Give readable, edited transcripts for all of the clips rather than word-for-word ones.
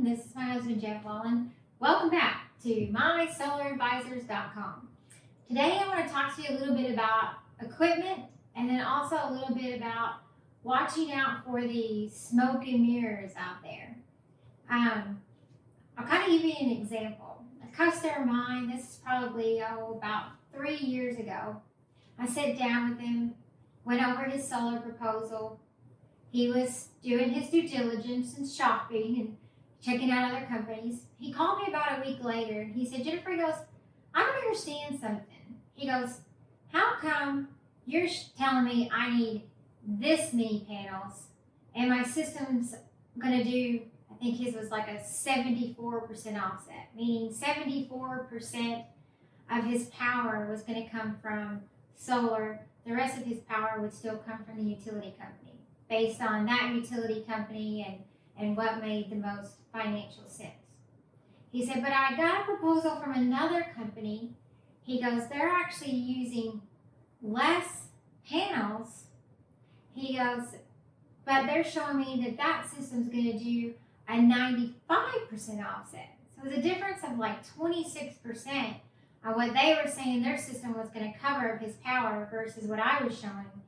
This is my husband, Jeff Wallen. Welcome back to mysolaradvisors.com. Today I want to talk to you a little bit about equipment and then also a little bit about watching out for the smoke and mirrors out there. I'll kind of give you an example. A customer of mine, this is probably about 3 years ago. I sat down with him, went over his solar proposal. He was doing his due diligence and shopping and checking out other companies. He called me about a week later and he said, Jennifer, he goes, I don't understand something. He goes, how come you're telling me I need this many panels and my system's going to do, I think his was like a 74% offset, meaning 74% of his power was going to come from solar. The rest of his power would still come from the utility company, based on that utility company and what made the most financial sense. He said, but I got a proposal from another company. He goes, they're actually using less panels. He goes, but they're showing me that that system's going to do a 95% offset. So it was a difference of like 26% on what they were saying their system was going to cover of his power versus what I was showing.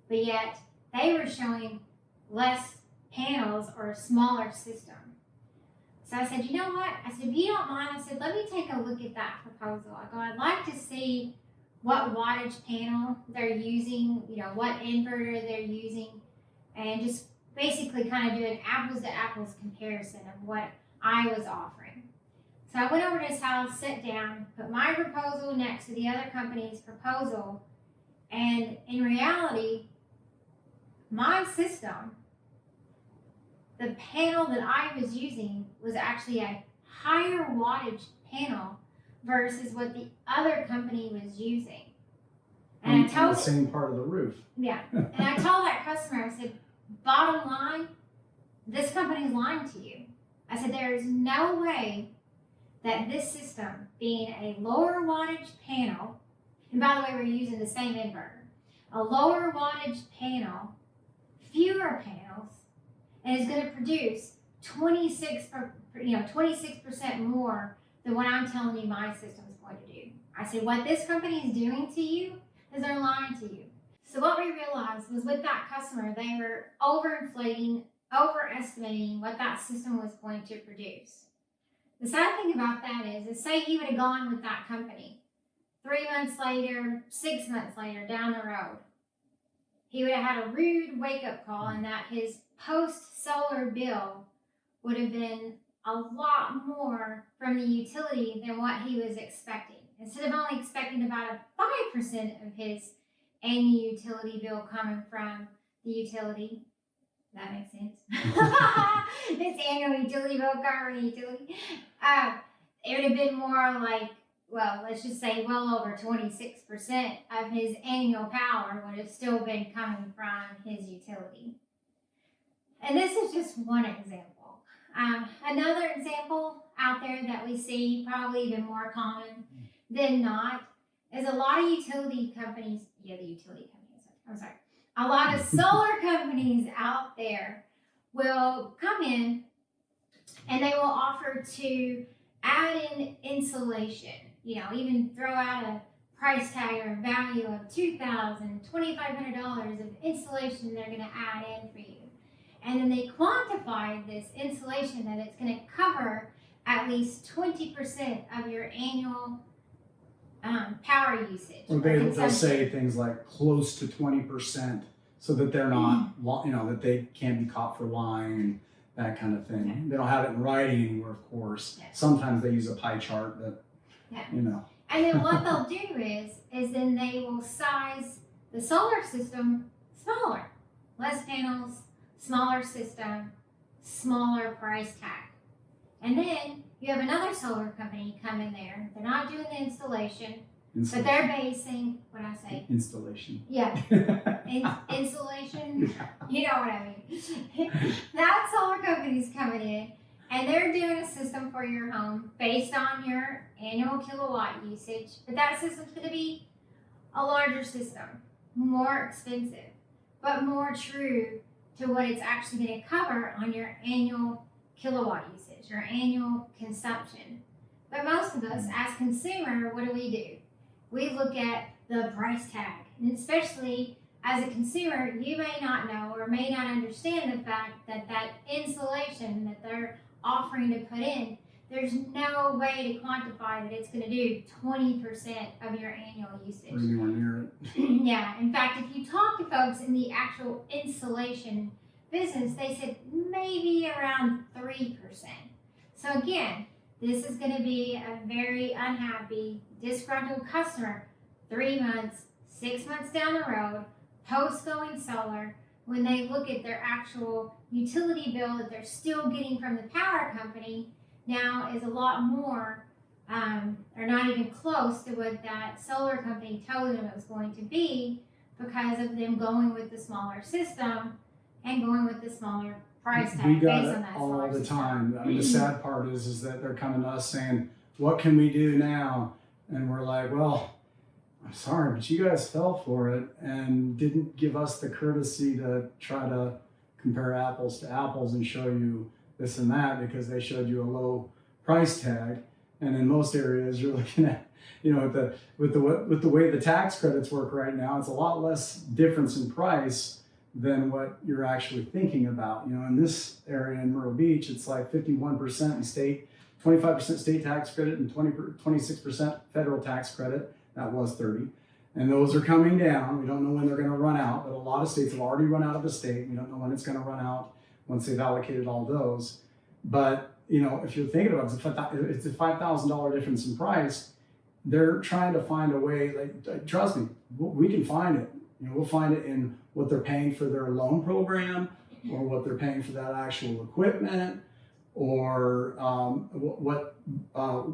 But yet they were showing less panels or a smaller system. So I said, you know what? I said, if you don't mind, I said, let me take a look at that proposal. I go, I'd like to see what wattage panel they're using, what inverter they're using, and just basically kind of do an apples to apples comparison of what I was offering. So I went over to his house, sat down, put my proposal next to the other company's proposal, and in reality, my system, the panel that I was using was actually a higher wattage panel versus what the other company was using. And I told the same part of the roof. Yeah. And I told that customer, I said, bottom line, this company's lying to you. I said, there is no way that this system, being a lower wattage panel, and by the way, we're using the same inverter, a lower wattage panel, fewer panels, and is going to produce 26% more than what I'm telling you my system's going to do. I said, what this company is doing to you is they're lying to you. So what we realized was with that customer, they were overinflating, overestimating what that system was going to produce. The sad thing about that is say he would have gone with that company 3 months later, 6 months later, down the road, he would have had a rude wake-up call in that his post-solar bill would have been a lot more from the utility than what he was expecting. Instead of only expecting about a 5% of his annual utility bill coming from the utility, that makes sense. This annual utility bill coming from the utility, it would have been more like, well, let's just say well over 26% of his annual power would have still been coming from his utility. And this is just one example. Another example out there that we see, probably even more common than not, is a lot of utility companies, a lot of solar companies out there will come in and they will offer to add in insulation, even throw out a price tag or a value of $2,000, $2,500 of insulation they're going to add in for you. And then they quantify this insulation that it's going to cover at least 20% of your annual power usage. Or they'll say things like close to 20% so that they're not, that they can't be caught for lying and that kind of thing. Okay. They don't have it in writing anywhere, of course. Yeah. Sometimes they use a pie chart, but, And then what they'll do is then they will size the solar system smaller. Less panels, smaller system, smaller price tag. And then you have another solar company come in there. They're not doing the installation, but they're basing, what I say? Installation. Yeah. Insulation. You know what I mean. That solar company's coming in and they're doing a system for your home based on your annual kilowatt usage. But that system's going to be a larger system, more expensive, but more true to what it's actually going to cover on your annual kilowatt usage, your annual consumption. But most of us, as consumer, what do? We look at the price tag, and especially as a consumer, you may not know or may not understand the fact that that insulation that they're offering to put in, there's no way to quantify that it's going to do 20% of your annual usage. Or anywhere near it. Yeah, in fact, if you talk to folks in the actual insulation business, they said maybe around 3%. So again, this is going to be a very unhappy, disgruntled customer 3 months, 6 months down the road, post going solar, when they look at their actual utility bill that they're still getting from the power company now is a lot more, or not even close to what that solar company told them it was going to be, because of them going with the smaller system and going with the smaller price tag. We got based it on that all solar the system. time. I mean, the sad part is that they're coming to us saying, what can we do now? And we're like, well, I'm sorry, but you guys fell for it and didn't give us the courtesy to try to compare apples to apples and show you this and that, because they showed you a low price tag. And in most areas, you're looking at, you know, with the way the tax credits work right now, it's a lot less difference in price than what you're actually thinking about. You know, in this area in Myrtle Beach, it's like 51% in state, 25% state tax credit, and 26% federal tax credit. That was 30. And those are coming down. We don't know when they're going to run out, but a lot of states have already run out of the state. We don't know when it's going to run out once they've allocated all those. But, you know, if you're thinking about it, it's a $5,000 difference in price. They're trying to find a way, like, trust me, we can find it. You know, we'll find it in what they're paying for their loan program, or what they're paying for that actual equipment, or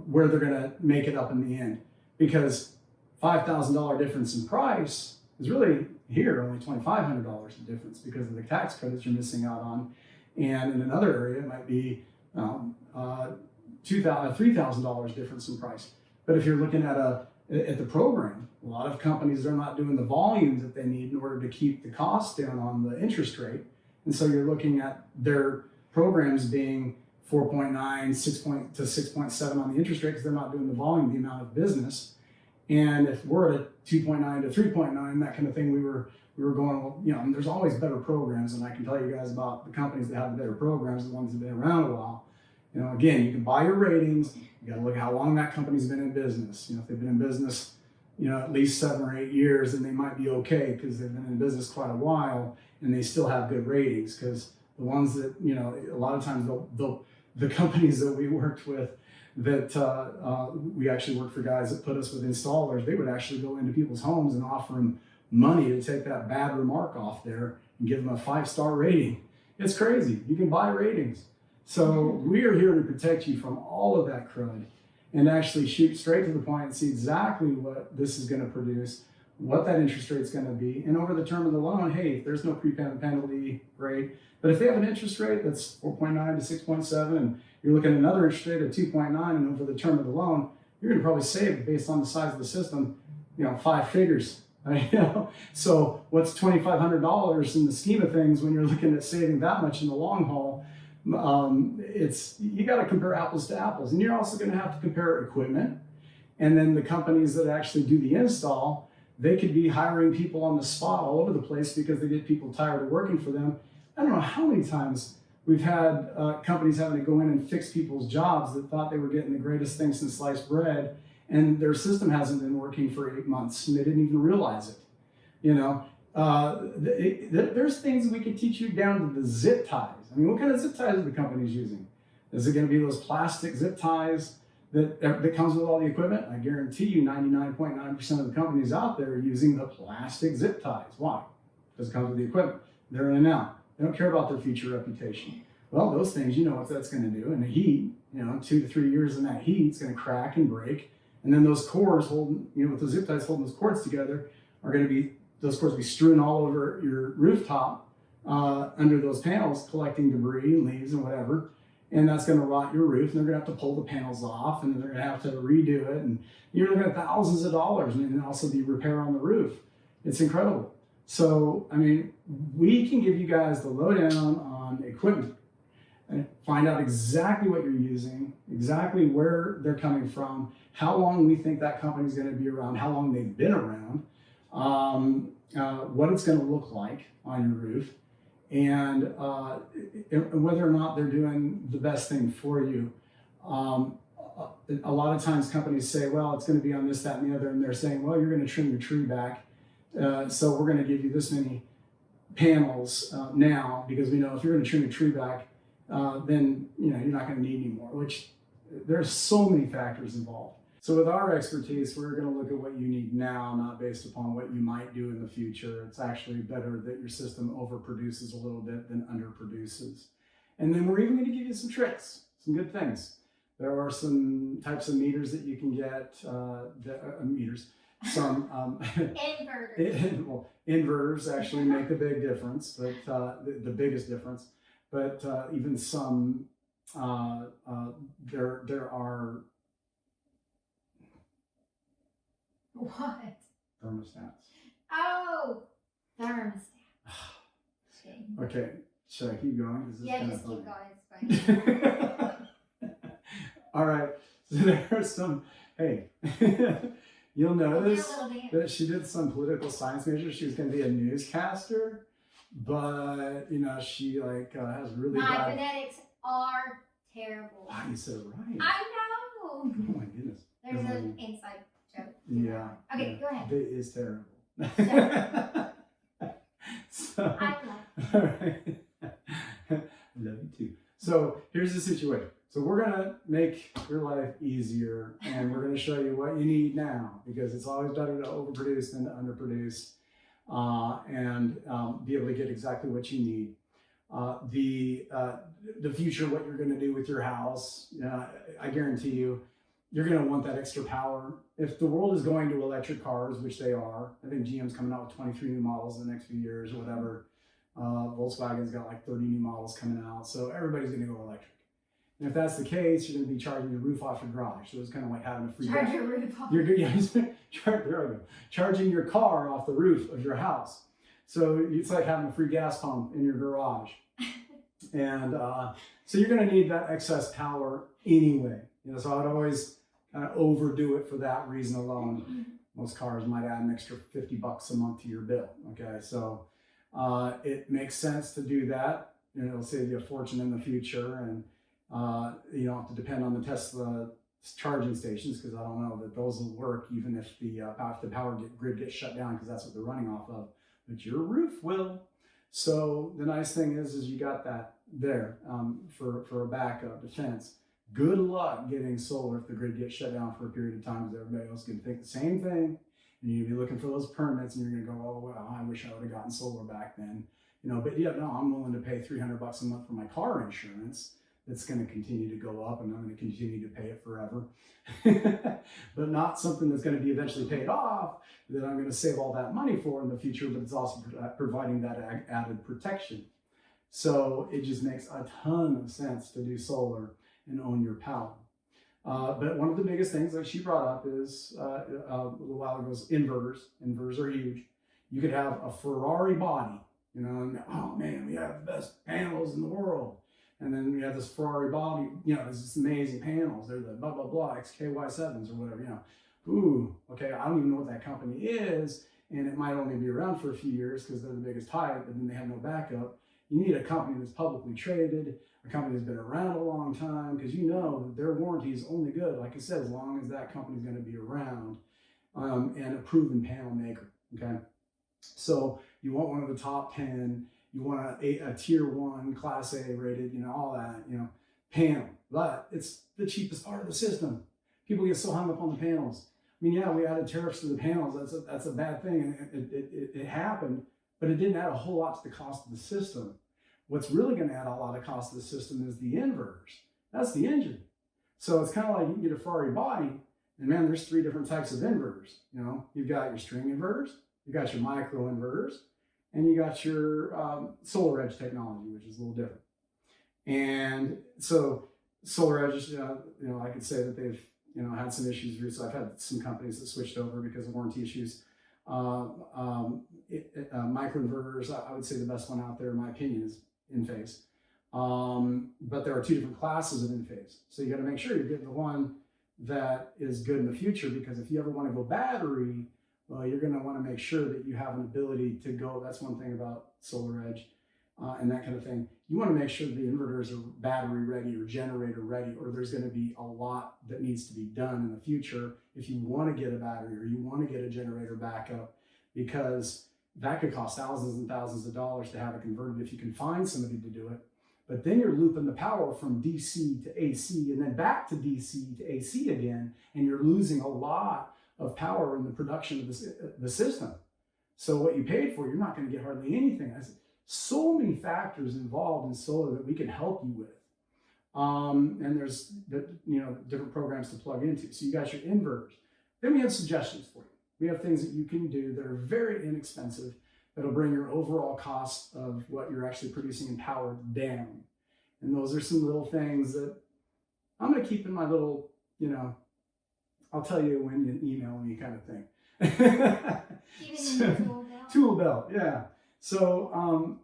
where they're going to make it up in the end. Because $5,000 difference in price is really here only $2,500 in difference because of the tax credits you're missing out on. And in another area, it might be $3,000 difference in price. But if you're looking at the program, a lot of companies are not doing the volumes that they need in order to keep the cost down on the interest rate. And so you're looking at their programs being 4.9, 6 to 6.7 on the interest rate, because they're not doing the volume, the amount of business. And if we're at 2.9 to 3.9, that kind of thing, we were going, well, you know, and there's always better programs, and I can tell you guys about the companies that have the better programs, the ones that have been around a while. You know, again, you can buy your ratings. You got to look at how long that company's been in business. You know, if they've been in business, you know, at least 7 or 8 years, then they might be okay because they've been in business quite a while and they still have good ratings. Because the ones that, you know, a lot of times the companies that we worked with, that we actually worked for guys that put us with installers, they would actually go into people's homes and offer them money to take that bad remark off there and give them a 5-star rating. It's crazy. You can buy ratings. So we are here to protect you from all of that crud and actually shoot straight to the point and see exactly what this is going to produce, what that interest rate is going to be. And over the term of the loan, hey, if there's no prepayment penalty, great. But if they have an interest rate that's 4.9 to 6.7, and you're looking at another interest rate of 2.9, and over the term of the loan, you're going to probably save, based on the size of the system, you know, 5 figures. You know, so what's $2,500 in the scheme of things when you're looking at saving that much in the long haul? It's, you got to compare apples to apples, and you're also going to have to compare equipment. And then the companies that actually do the install, they could be hiring people on the spot all over the place because they get people tired of working for them. I don't know how many times we've had companies having to go in and fix people's jobs that thought they were getting the greatest thing since sliced bread, and their system hasn't been working for 8 months and they didn't even realize it. You know, there's things we could teach you down to the zip ties. I mean, what kind of zip ties are the companies using? Is it going to be those plastic zip ties that comes with all the equipment? I guarantee you 99.9% of the companies out there are using the plastic zip ties. Why? Because it comes with the equipment. They're in and out. They don't care about their future reputation. Well, those things, you know what that's going to do. And the heat, you know, 2 to 3 years in that heat, it's going to crack and break. And then those cores holding, you know, with the zip ties holding those cords together are going to be, those cords will be strewn all over your rooftop under those panels, collecting debris and leaves and whatever. And that's going to rot your roof, and they're going to have to pull the panels off, and they're going to have to redo it. And you're looking at thousands of dollars, and then also the repair on the roof. It's incredible. So, I mean, we can give you guys the lowdown on equipment. and find out exactly what you're using, exactly where they're coming from, how long we think that company's going to be around, how long they've been around, what it's going to look like on your roof, and whether or not they're doing the best thing for you. A lot of times companies say, well, it's going to be on this, that, and the other, and they're saying, well, you're going to trim your tree back, so we're going to give you this many panels now, because we know if you're going to trim your tree back, then you're not going to need any more, which there's so many factors involved. So with our expertise, we're going to look at what you need now, not based upon what you might do in the future. It's actually better that your system overproduces a little bit than underproduces. And then we're even going to give you some tricks, some good things. There are some types of meters that you can get, some Inverters. well, inverters actually make a big difference, but the biggest difference. But even some, there are What? thermostats. Oh, thermostat. Okay, should I keep going? 'Cause this is Yeah, kinda just keep funny. going. It's funny. All right, so there are some, hey, you'll notice that she did some political science major. She was going to be a newscaster, but she has really My bad. phonetics are terrible. Wow, you said it right. I know. Oh my goodness. There's an inside joke. Yeah. Okay, yeah. go ahead. It is terrible. So, I love all right. I love you too. So here's the situation. So we're gonna make your life easier, and we're gonna show you what you need now, because it's always better to overproduce than to underproduce, and be able to get exactly what you need. The future, what you're gonna do with your house, I guarantee you, you're gonna want that extra power. If the world is going to electric cars, which they are, I think GM's coming out with 23 new models in the next few years or whatever. Volkswagen's got like 30 new models coming out, so everybody's gonna go electric. And if that's the case, you're going to be charging your roof off your garage. So it's kind of like having a free Charge your roof off. Charging your car off the roof of your house. So it's like having a free gas pump in your garage. And so you're going to need that excess power anyway. So I'd always kind of overdo it for that reason alone. Most cars might add an extra $50 a month to your bill. Okay, so it makes sense to do that. It'll save you a fortune in the future, and you don't have to depend on the Tesla charging stations, because I don't know that those will work even if the power grid gets shut down, because that's what they're running off of. But your roof will. So the nice thing is you got that there for a backup defense. Good luck getting solar if the grid gets shut down for a period of time, because everybody else can think the same thing. And you're gonna be looking for those permits, and you're gonna go, oh well, I wish I would have gotten solar back then. But yeah, no, I'm willing to pay $300 a month for my car insurance. It's going to continue to go up, and I'm going to continue to pay it forever. But not something that's going to be eventually paid off that I'm going to save all that money for in the future, but it's also providing that added protection. So it just makes a ton of sense to do solar and own your power. But one of the biggest things that she brought up is a little while ago is inverters. Inverters are huge. You could have a Ferrari body, and oh man, we have the best panels in the world. And then we have this Ferrari body, there's this amazing panels. They're the blah, blah, blah, XKY7s or whatever, Ooh, okay, I don't even know what that company is. And it might only be around for a few years because they're the biggest type, but then they have no backup. You need a company that's publicly traded, a company that's been around a long time, because that their warranty is only good, like I said, as long as that company's going to be around, and a proven panel maker, okay? So you want one of the top 10, you want a tier 1, class A rated, all that, panel, but it's the cheapest part of the system. People get so hung up on the panels. I mean, yeah, we added tariffs to the panels. That's a bad thing. It happened, but it didn't add a whole lot to the cost of the system. What's really going to add a lot of cost to the system is the inverters. That's the engine. So it's kind of like you can get a Ferrari body, and man, there's 3 different types of inverters. You've got your string inverters, you've got your micro inverters, and you got your solar edge technology, which is a little different. And so solar edge, I could say that they've had some issues recently. I've had some companies that switched over because of warranty issues. Microinverters, I would say the best one out there, in my opinion, is Enphase. But there are two different classes of in-phase. So you got to make sure you're getting the one that is good in the future, because if you ever want to go battery, well, you're going to want to make sure that you have an ability to go. That's one thing about Solar Edge and that kind of thing. You want to make sure the inverters are battery ready or generator ready, or there's going to be a lot that needs to be done in the future if you want to get a battery or you want to get a generator backup, because that could cost thousands and thousands of dollars to have it converted if you can find somebody to do it. But then you're looping the power from DC to AC and then back to DC to AC again, and you're losing a lot of power in the production of the system. So what you paid for, you're not going to get hardly anything. There's so many factors involved in solar that we can help you with. And there's different programs to plug into. So you got your inverters. Then we have suggestions for you. We have things that you can do that are very inexpensive, that'll bring your overall cost of what you're actually producing in power down. And those are some little things that I'm going to keep in my little, I'll tell you when you email me kind of thing. Tool belt, yeah. So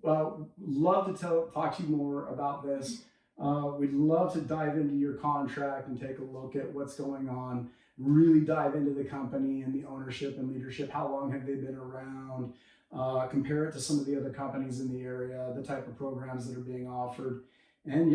love to talk to you more about this. We'd love to dive into your contract and take a look at what's going on, really dive into the company and the ownership and leadership. How long have they been around? Compare it to some of the other companies in the area, the type of programs that are being offered. And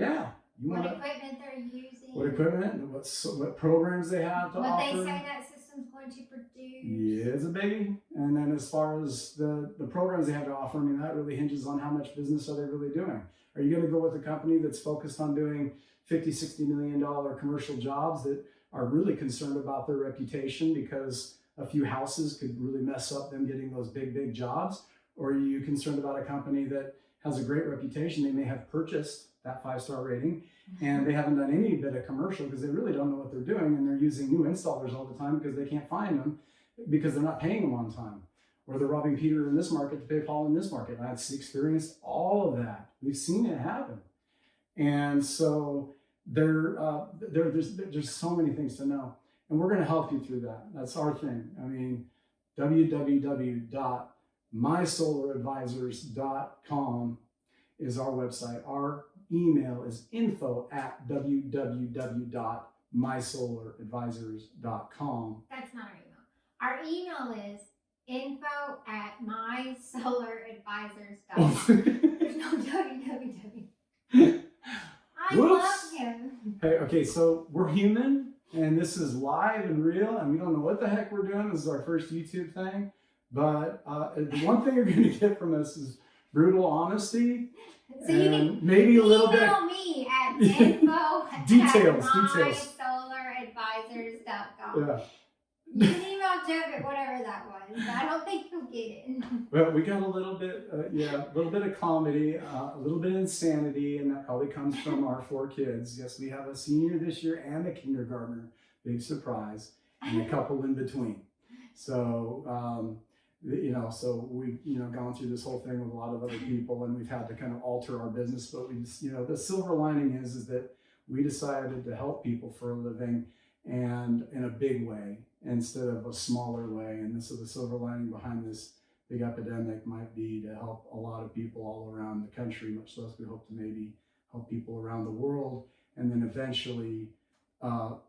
what equipment they're using. What equipment, what programs they have to offer. What they say that system's going to produce. Yeah, it's a biggie. And then as far as the programs they have to offer, that really hinges on how much business are they really doing. Are you going to go with a company that's focused on doing $50, $60 million commercial jobs that are really concerned about their reputation because a few houses could really mess up them getting those big jobs? Or are you concerned about a company that has a great reputation? They may have purchased that 5-star rating and they haven't done any bit of commercial because they really don't know what they're doing, and they're using new installers all the time because they can't find them because they're not paying them on time. Or they're robbing Peter in this market to pay Paul in this market. I've experienced all of that. We've seen it happen. And so there's so many things to know. And we're going to help you through that. That's our thing. www.mysolaradvisors.com is our website. Our email is info@www.mysolaradvisors.com. That's not our email. Our email is info@mysolaradvisors.com. There's no www. I love him. Hey, okay, so we're human, and this is live and real, and we don't know what the heck we're doing. This is our first YouTube thing, but the one thing you're going to get from us is brutal honesty. So you can maybe a little bit. Email me at info@mysolaradvisors.com. Yeah. You can email Jeff at whatever that was. I don't think he'll get it. Well, we got a little bit, a little bit of comedy, a little bit of insanity, and that probably comes from our 4 kids. Yes, we have a senior this year and a kindergartner, big surprise, and a couple in between. So, so we've, gone through this whole thing with a lot of other people, and we've had to kind of alter our business. But we just, the silver lining is that we decided to help people for a living, and in a big way instead of a smaller way. And so the silver lining behind this big epidemic might be to help a lot of people all around the country, much less we hope to maybe help people around the world, and then eventually help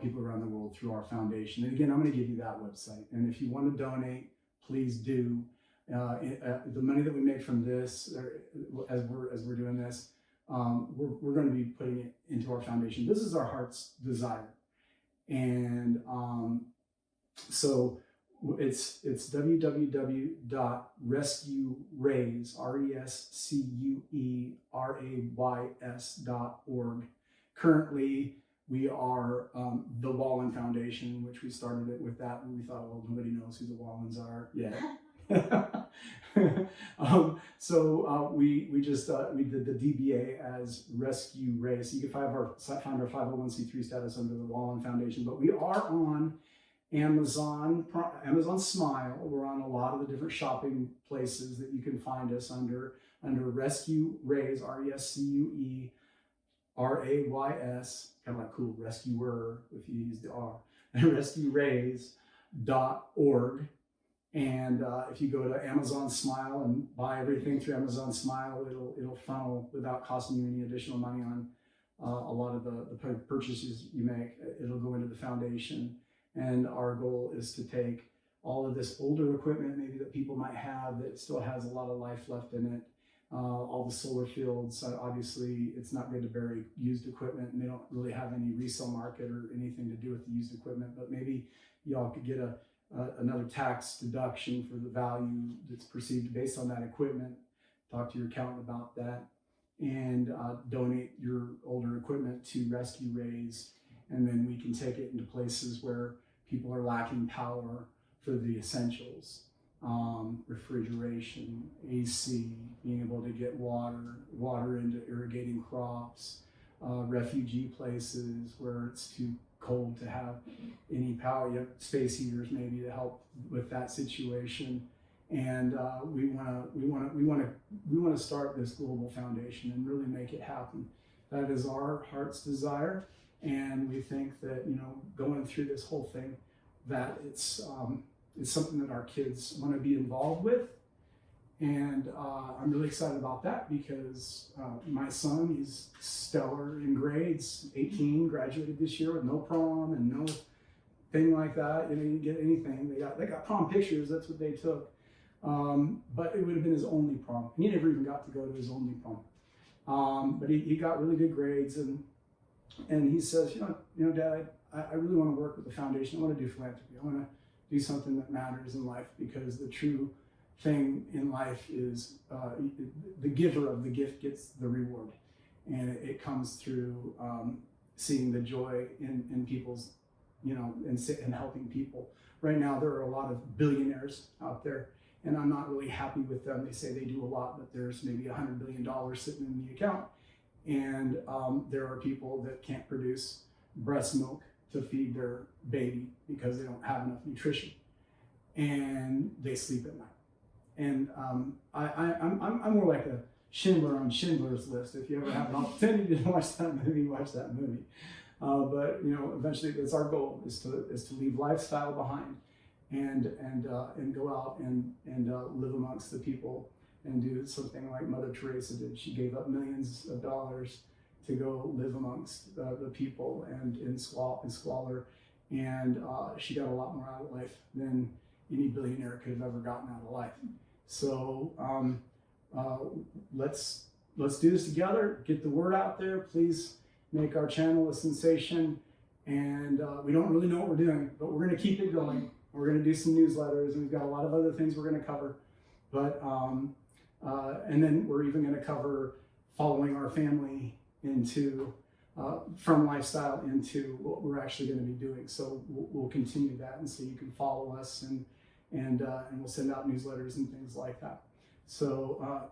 people around the world through our foundation. And again, I'm going to give you that website. And if you want to donate, please do. The money that we make from this, as we're doing this, we're going to be putting it into our foundation. This is our heart's desire. And so it's www.rescuerays, rescuerays.org. Currently, we are the Wallens Foundation, which we started it with that, and we thought, well, nobody knows who the Wallens are yet. We did the DBA as Rescue Rays. You can find our 501c3 status under the Wallens Foundation, but we are on Amazon Smile. We're on a lot of the different shopping places that you can find us under Rescue Rays, RESCUE RAYS, kind of like cool, rescuer if you use the R, rescuerays.org. And if you go to Amazon Smile and buy everything through Amazon Smile, it'll funnel without costing you any additional money on a lot of the purchases you make. It'll go into the foundation. And our goal is to take all of this older equipment maybe that people might have that still has a lot of life left in it. All the solar fields, obviously it's not good to bury used equipment, and they don't really have any resale market or anything to do with the used equipment, but maybe y'all could get another tax deduction for the value that's perceived based on that equipment. Talk to your accountant about that, and donate your older equipment to Rescue Raise, and then we can take it into places where people are lacking power for the essentials. Refrigeration, AC, being able to get water into irrigating crops, refugee places where it's too cold to have any power. You have space heaters maybe to help with that situation. And we want to start this global foundation and really make it happen. That is our heart's desire, and we think that, you know, going through this whole thing, that it's something that our kids want to be involved with. And I'm really excited about that because my son, he's stellar in grades, 18, graduated this year with no prom and no thing like that. You know, you didn't get anything. They got prom pictures, that's what they took. But it would have been his only prom. He never even got to go to his only prom. But he got really good grades, and he says, you know, Dad, I really want to work with the foundation. I want to do philanthropy. I want to do something that matters in life, because the true thing in life is the giver of the gift gets the reward, and it comes through seeing the joy in people's, you know, and helping people. Right now there are a lot of billionaires out there, and I'm not really happy with them. They say they do a lot, but there's maybe $100 billion sitting in the account, and there are people that can't produce breast milk to feed their baby because they don't have enough nutrition, and they sleep at night. And I'm more like a Schindler on Schindler's List. If you ever have an opportunity to watch that movie, watch that movie. But you know, eventually, that's our goal: is to leave lifestyle behind, and go out and live amongst the people, and do something like Mother Teresa did. She gave up millions of dollars to go live amongst the people and in squalor, and she got a lot more out of life than any billionaire could have ever gotten out of life. So let's do this together. Get the word out there. Please make our channel a sensation. And we don't really know what we're doing, but we're going to keep it going. We're going to do some newsletters, and we've got a lot of other things we're going to cover. But and then we're even going to cover following our family into from lifestyle into what we're actually going to be doing. So we'll continue that, and so you can follow us, and we'll send out newsletters and things like that. So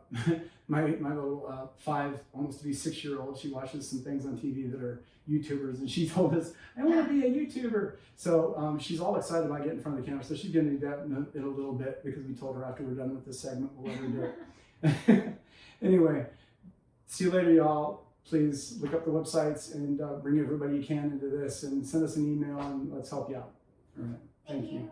my little 5, almost to be 6-year-old, she watches some things on TV that are YouTubers, and she told us, I want to be a YouTuber. So she's all excited about getting in front of the camera. So she's going to do that in a little bit, because we told her after we're done with this segment, we'll let her do it. Anyway, see you later, y'all. Please look up the websites and bring everybody you can into this, and send us an email, and let's help you out. All right. Thank you.